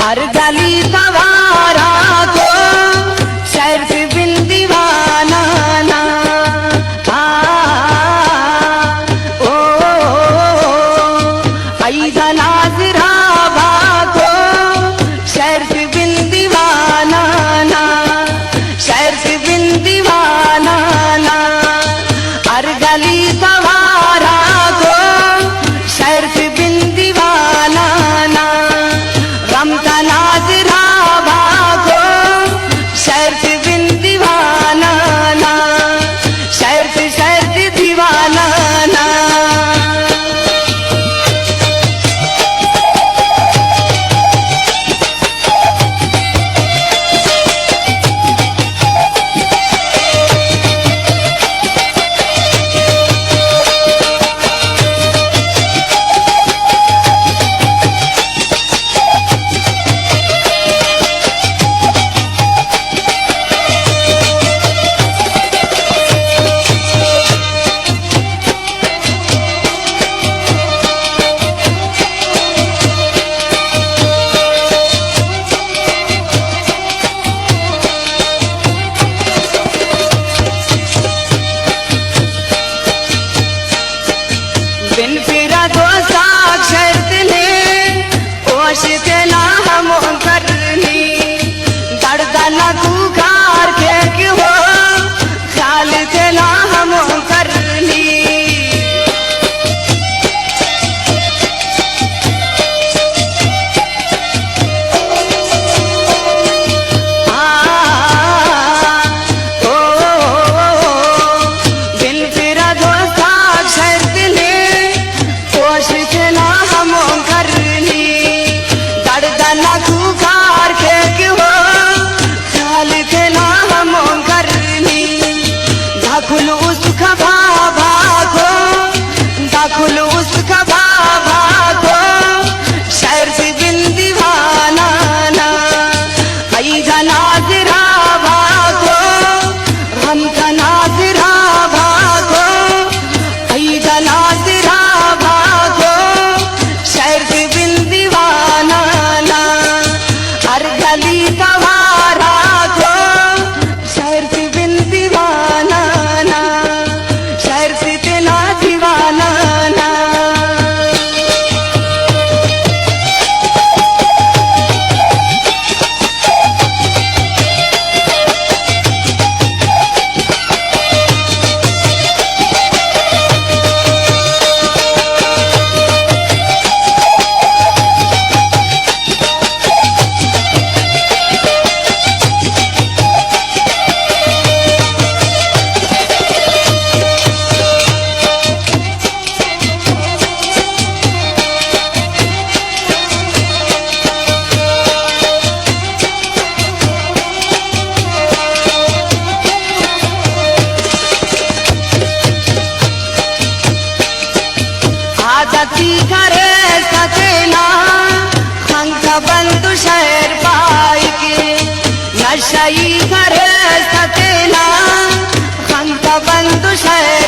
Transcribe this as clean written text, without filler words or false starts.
हर गली सवारा को शर्फ बिन दीवाना ना ओ ऐसा नाज़रा को शर्फ बिन दीवाना ना शर्फ बिन दीवाना ना हर गली सवारा को शर्फ बिन दीवाना ना गम का नाज़रा को शर्फ बिन दीवाना ना शर्फ शर्फ दीवाना ना बिन फिरा दो साक्षरत ने होश के ना हम करनी दर्दना तू कार के हो ख्याल के ना हम करनी बिन फिरा दो साक्षरत ने होश के ना हम करनी दर्दना तू कार के हो ख्याल के ना हम करनी दाखुल उसका बाबा को दाखुल उसका बाबा को शर्फ बिन दीवाना ना ऐसा नाज़रा को हम का नाज़रा को ऐसा नाज़रा को शर्फ बिन दीवाना ना हर गली सवारा को शर्फ बिन दीवाना ना शर्फ तेना दीवाना ना आदती करे सकेना खंग बंदु शहर पाई के नशई करे सकेना खंग बंदु शहर